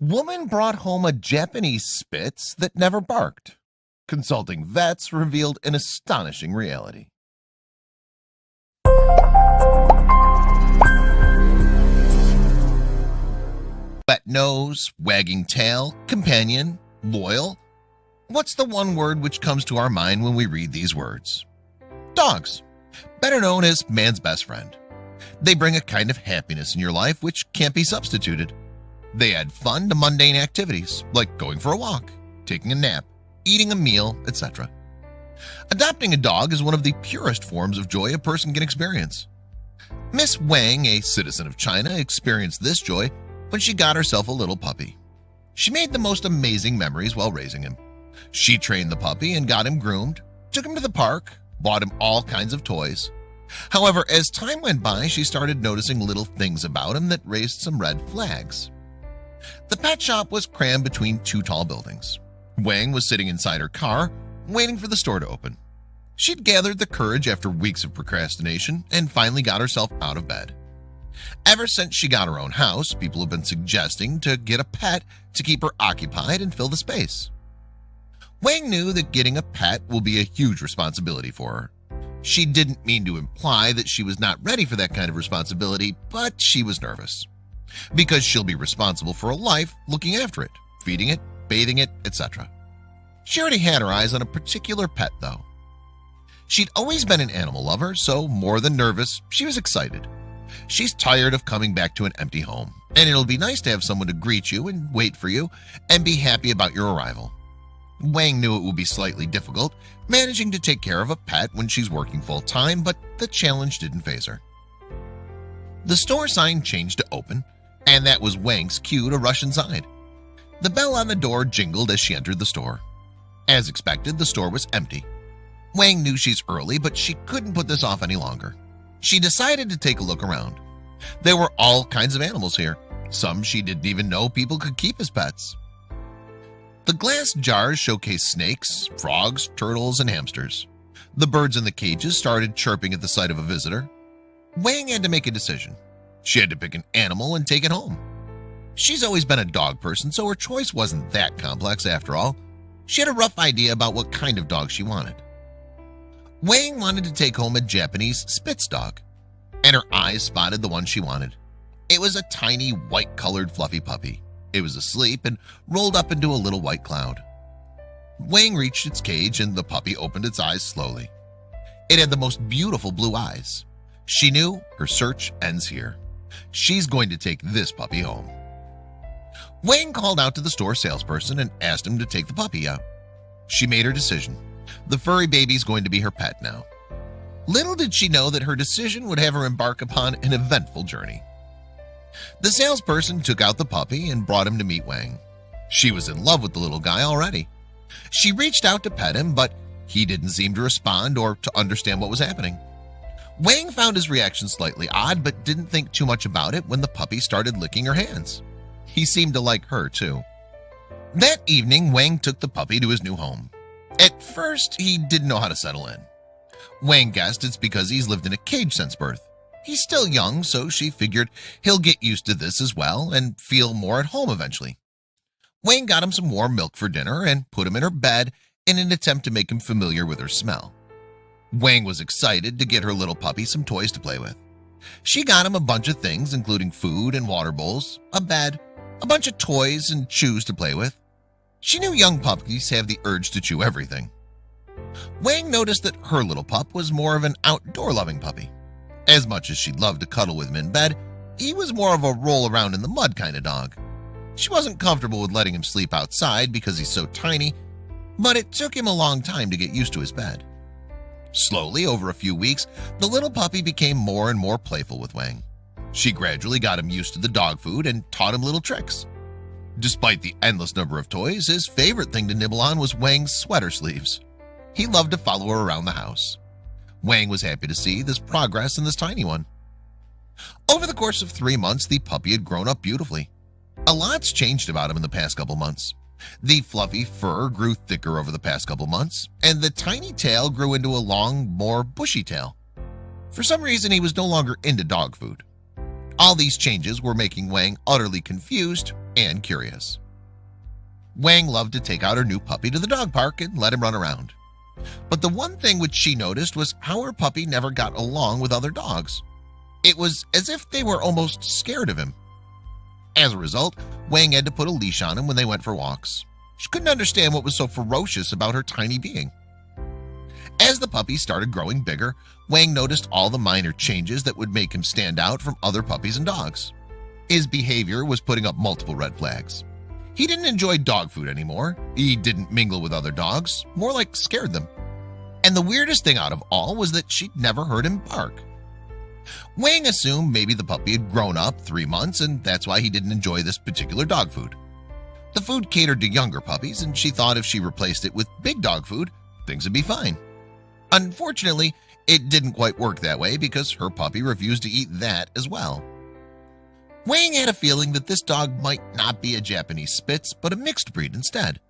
Woman brought home a Japanese Spitz that never barked. Consulting vets revealed an astonishing reality. Wet nose, wagging tail, companion, loyal. What's the one word which comes to our mind when we read these words? Dogs, better known as man's best friend. They bring a kind of happiness in your life which can't be substituted. They add fun to mundane activities like going for a walk, taking a nap, eating a meal, etc. Adopting a dog is one of the purest forms of joy a person can experience. Miss Wang, a citizen of China, experienced this joy when she got herself a little puppy. She made the most amazing memories while raising him. She trained the puppy and got him groomed, took him to the park, bought him all kinds of toys. However, as time went by, she started noticing little things about him that raised some red flags. The pet shop was crammed between two tall buildings. Wang was sitting inside her car, waiting for the store to open. She'd gathered the courage after weeks of procrastination and finally got herself out of bed. Ever since she got her own house, people have been suggesting to get a pet to keep her occupied and fill the space. Wang knew that getting a pet will be a huge responsibility for her. She didn't mean to imply that she was not ready for that kind of responsibility, but she was nervous. Because she'll be responsible for a life looking after it, feeding it, bathing it, etc. She already had her eyes on a particular pet, though. She'd always been an animal lover, so more than nervous, she was excited. She's tired of coming back to an empty home, and it'll be nice to have someone to greet you and wait for you and be happy about your arrival. Wang knew it would be slightly difficult managing to take care of a pet when she's working full-time, but the challenge didn't faze her. The store sign changed to open, and that was Wang's cue to rush inside. The bell on the door jingled as she entered the store. As expected, the store was empty. Wang knew she's early, but she couldn't put this off any longer. She decided to take a look around. There were all kinds of animals here. Some she didn't even know people could keep as pets. The glass jars showcased snakes, frogs, turtles, and hamsters. The birds in the cages started chirping at the sight of a visitor. Wang had to make a decision. She had to pick an animal and take it home. She's always been a dog person, so her choice wasn't that complex after all. She had a rough idea about what kind of dog she wanted. Wang wanted to take home a Japanese Spitz dog, and her eyes spotted the one she wanted. It was a tiny, white-colored fluffy puppy. It was asleep and rolled up into a little white cloud. Wang reached its cage, and the puppy opened its eyes slowly. It had the most beautiful blue eyes. She knew her search ends here. She's going to take this puppy home. Wang called out to the store salesperson and asked him to take the puppy out. She made her decision. The furry baby's going to be her pet now. Little did she know that her decision would have her embark upon an eventful journey. The salesperson took out the puppy and brought him to meet Wang. She was in love with the little guy already. She reached out to pet him, but he didn't seem to respond or to understand what was happening. Wang found his reaction slightly odd, but didn't think too much about it when the puppy started licking her hands. He seemed to like her too. That evening, Wang took the puppy to his new home. At first, he didn't know how to settle in. Wang guessed it's because he's lived in a cage since birth. He's still young, so she figured he'll get used to this as well and feel more at home eventually. Wang got him some warm milk for dinner and put him in her bed in an attempt to make him familiar with her smell. Wang was excited to get her little puppy some toys to play with. She got him a bunch of things, including food and water bowls, a bed, a bunch of toys and chews to play with. She knew young puppies have the urge to chew everything. Wang noticed that her little pup was more of an outdoor-loving puppy. As much as she loved to cuddle with him in bed, he was more of a roll-around-in-the-mud kind of dog. She wasn't comfortable with letting him sleep outside because he's so tiny, but it took him a long time to get used to his bed. Slowly, over a few weeks, the little puppy became more and more playful with Wang. She gradually got him used to the dog food and taught him little tricks. Despite the endless number of toys, his favorite thing to nibble on was Wang's sweater sleeves. He loved to follow her around the house. Wang was happy to see this progress in this tiny one. Over the course of 3 months, the puppy had grown up beautifully. A lot's changed about him in the past couple months. The fluffy fur grew thicker over the past couple months, and the tiny tail grew into a long, more bushy tail. For some reason, he was no longer into dog food. All these changes were making Wang utterly confused and curious. Wang loved to take out her new puppy to the dog park and let him run around. But the one thing which she noticed was how her puppy never got along with other dogs. It was as if they were almost scared of him. As a result, Wang had to put a leash on him when they went for walks. She couldn't understand what was so ferocious about her tiny being. As the puppy started growing bigger, Wang noticed all the minor changes that would make him stand out from other puppies and dogs. His behavior was putting up multiple red flags. He didn't enjoy dog food anymore. He didn't mingle with other dogs, more like scared them. And the weirdest thing out of all was that she'd never heard him bark. Wang assumed maybe the puppy had grown up 3 months and that's why he didn't enjoy this particular dog food. The food catered to younger puppies and she thought if she replaced it with big dog food, things would be fine. Unfortunately, it didn't quite work that way because her puppy refused to eat that as well. Wang had a feeling that this dog might not be a Japanese Spitz but a mixed breed instead,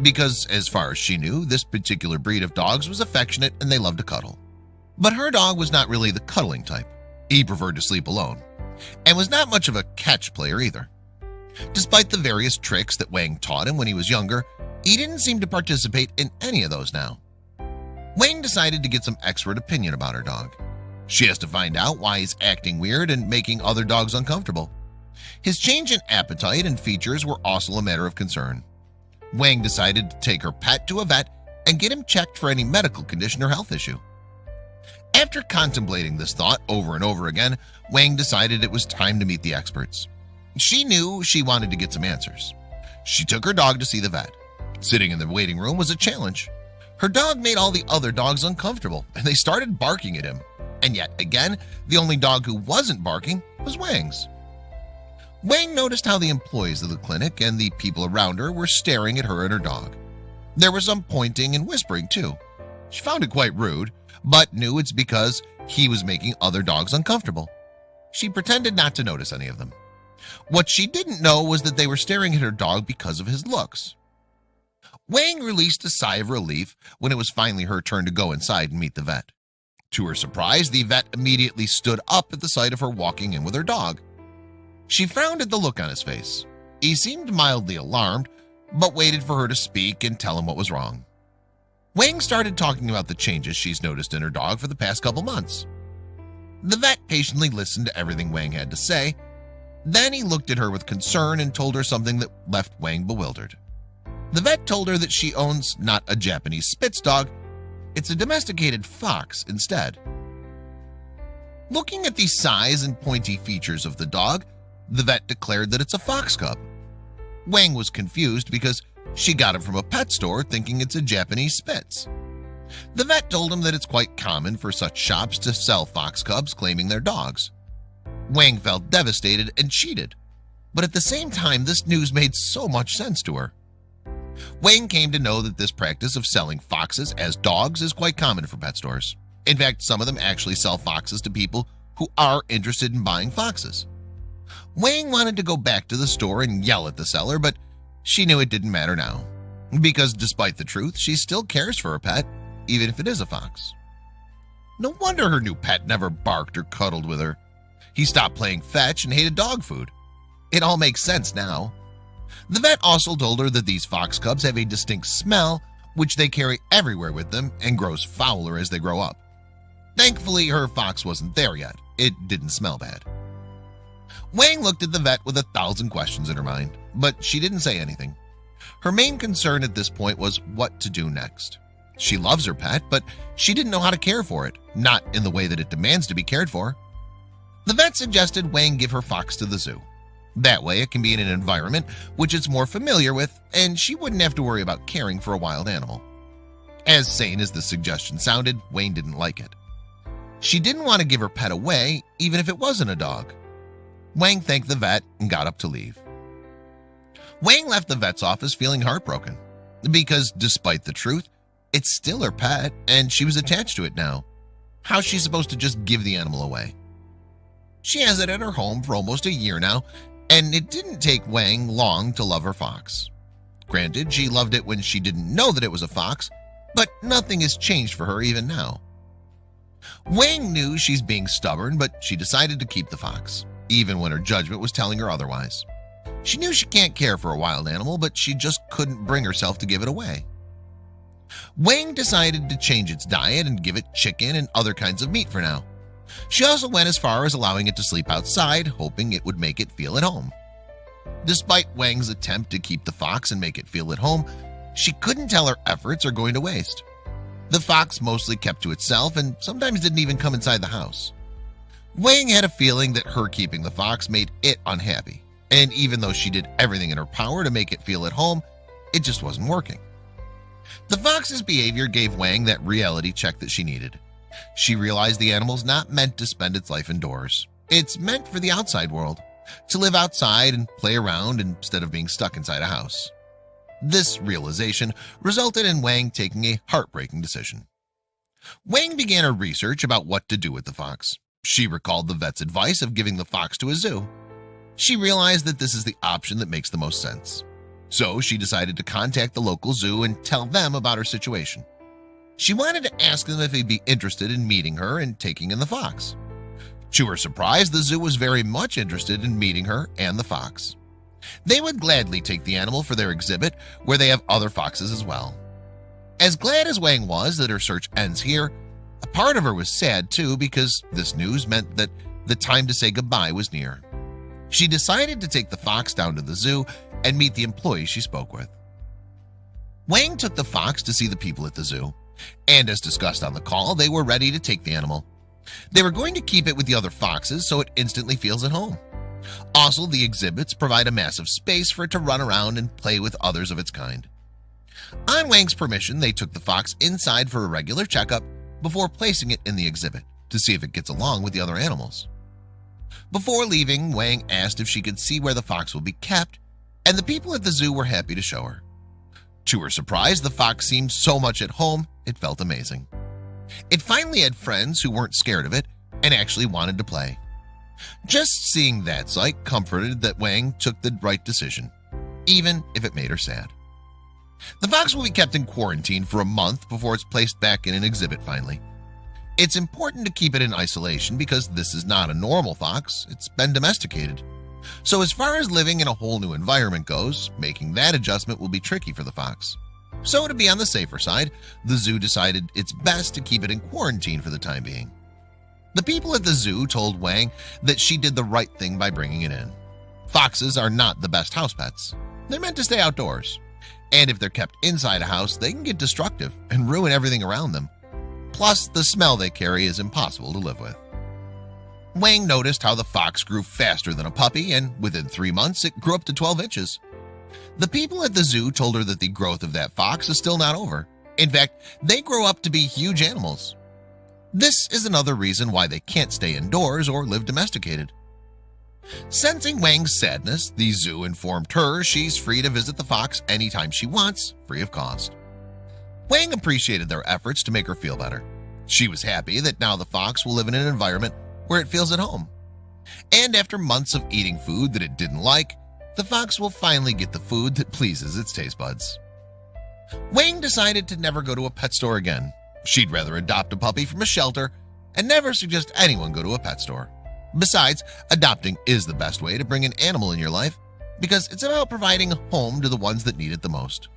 because as far as she knew, this particular breed of dogs was affectionate and they loved to cuddle. But her dog was not really the cuddling type. He preferred to sleep alone and was not much of a catch player either. Despite the various tricks that Wang taught him when he was younger, he didn't seem to participate in any of those now. Wang decided to get some expert opinion about her dog. She has to find out why he's acting weird and making other dogs uncomfortable. His change in appetite and features were also a matter of concern. Wang decided to take her pet to a vet and get him checked for any medical condition or health issue. After contemplating this thought over and over again, Wang decided it was time to meet the experts. She knew she wanted to get some answers. She took her dog to see the vet. Sitting in the waiting room was a challenge. Her dog made all the other dogs uncomfortable and they started barking at him. And yet again, the only dog who wasn't barking was Wang's. Wang noticed how the employees of the clinic and the people around her were staring at her and her dog. There was some pointing and whispering too. She found it quite rude, but knew it's because he was making other dogs uncomfortable. She pretended not to notice any of them. What she didn't know was that they were staring at her dog because of his looks. Wang released a sigh of relief when it was finally her turn to go inside and meet the vet. To her surprise, the vet immediately stood up at the sight of her walking in with her dog. She frowned at the look on his face. He seemed mildly alarmed, but waited for her to speak and tell him what was wrong. Wang started talking about the changes she's noticed in her dog for the past couple months. The vet patiently listened to everything Wang had to say. Then he looked at her with concern and told her something that left Wang bewildered. The vet told her that she owns not a Japanese Spitz dog, it's a domesticated fox instead. Looking at the size and pointy features of the dog, the vet declared that it's a fox cub. Wang was confused because she got it from a pet store thinking it's a Japanese Spitz. The vet told him that it's quite common for such shops to sell fox cubs claiming they're dogs. Wang felt devastated and cheated, but at the same time this news made so much sense to her. Wang came to know that this practice of selling foxes as dogs is quite common for pet stores. In fact, some of them actually sell foxes to people who are interested in buying foxes. Wang wanted to go back to the store and yell at the seller, but she knew it didn't matter now, because despite the truth, she still cares for her pet, even if it is a fox. No wonder her new pet never barked or cuddled with her. He stopped playing fetch and hated dog food. It all makes sense now. The vet also told her that these fox cubs have a distinct smell which they carry everywhere with them and grows fouler as they grow up. Thankfully, her fox wasn't there yet. It didn't smell bad. Wang looked at the vet with 1,000 questions in her mind, but she didn't say anything. Her main concern at this point was what to do next. She loves her pet, but she didn't know how to care for it, not in the way that it demands to be cared for. The vet suggested Wang give her fox to the zoo. That way it can be in an environment which it's more familiar with, and she wouldn't have to worry about caring for a wild animal. As sane as the suggestion sounded, Wang didn't like it. She didn't want to give her pet away, even if it wasn't a dog. Wang thanked the vet and got up to leave. Wang left the vet's office feeling heartbroken, because despite the truth, it's still her pet and she was attached to it now. How's she supposed to just give the animal away? She has it at her home for almost a year now, and it didn't take Wang long to love her fox. Granted, she loved it when she didn't know that it was a fox, but nothing has changed for her even now. Wang knew she's being stubborn, but she decided to keep the fox, even when her judgment was telling her otherwise. She knew she can't care for a wild animal, but she just couldn't bring herself to give it away. Wang decided to change its diet and give it chicken and other kinds of meat for now. She also went as far as allowing it to sleep outside, hoping it would make it feel at home. Despite Wang's attempt to keep the fox and make it feel at home, she couldn't tell her efforts are going to waste. The fox mostly kept to itself and sometimes didn't even come inside the house. Wang had a feeling that her keeping the fox made it unhappy, and even though she did everything in her power to make it feel at home, it just wasn't working. The fox's behavior gave Wang that reality check that she needed. She realized the animal's not meant to spend its life indoors. It's meant for the outside world, to live outside and play around instead of being stuck inside a house. This realization resulted in Wang taking a heartbreaking decision. Wang began her research about what to do with the fox. She recalled the vet's advice of giving the fox to a zoo. She realized that this is the option that makes the most sense. So she decided to contact the local zoo and tell them about her situation. She wanted to ask them if they'd be interested in meeting her and taking in the fox. To her surprise, the zoo was very much interested in meeting her and the fox. They would gladly take the animal for their exhibit, where they have other foxes as well. As glad as Wang was that her search ends here, a part of her was sad too, because this news meant that the time to say goodbye was near. She decided to take the fox down to the zoo and meet the employees she spoke with. Wang took the fox to see the people at the zoo, and as discussed on the call, they were ready to take the animal. They were going to keep it with the other foxes so it instantly feels at home. Also, the exhibits provide a massive space for it to run around and play with others of its kind. On Wang's permission, they took the fox inside for a regular checkup before placing it in the exhibit to see if it gets along with the other animals. Before leaving, Wang asked if she could see where the fox will be kept, and the people at the zoo were happy to show her. To her surprise, the fox seemed so much at home, it felt amazing. It finally had friends who weren't scared of it and actually wanted to play. Just seeing that sight comforted that Wang took the right decision, even if it made her sad. The fox will be kept in quarantine for a month before it's placed back in an exhibit finally. It's important to keep it in isolation because this is not a normal fox, it's been domesticated. So as far as living in a whole new environment goes, making that adjustment will be tricky for the fox. So to be on the safer side, the zoo decided it's best to keep it in quarantine for the time being. The people at the zoo told Wang that she did the right thing by bringing it in. Foxes are not the best house pets. They're meant to stay outdoors. And if they're kept inside a house, they can get destructive and ruin everything around them. Plus, the smell they carry is impossible to live with. Wang noticed how the fox grew faster than a puppy, and within 3 months, it grew up to 12 inches. The people at the zoo told her that the growth of that fox is still not over. In fact, they grow up to be huge animals. This is another reason why they can't stay indoors or live domesticated. Sensing Wang's sadness, the zoo informed her she's free to visit the fox anytime she wants, free of cost. Wang appreciated their efforts to make her feel better. She was happy that now the fox will live in an environment where it feels at home. And after months of eating food that it didn't like, the fox will finally get the food that pleases its taste buds. Wang decided to never go to a pet store again. She'd rather adopt a puppy from a shelter and never suggest anyone go to a pet store. Besides, adopting is the best way to bring an animal in your life because it's about providing a home to the ones that need it the most.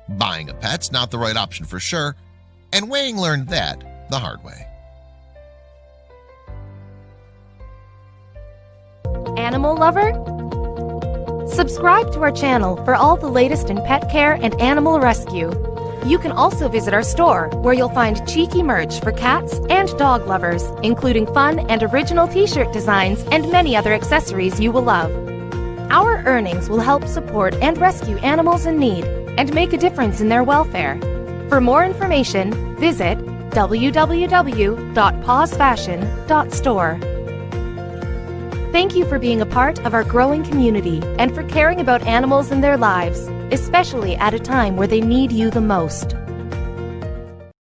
Buying a pet's not the right option for sure, and Wang learned that the hard way. Animal lover? Subscribe to our channel for all the latest in pet care and animal rescue. You can also visit our store, where you'll find cheeky merch for cats and dog lovers, including fun and original t-shirt designs and many other accessories you will love. Our earnings will help support and rescue animals in need and make a difference in their welfare. For more information, visit www.pawsfashion.store. Thank you for being a part of our growing community and for caring about animals and their lives, especially at a time where they need you the most.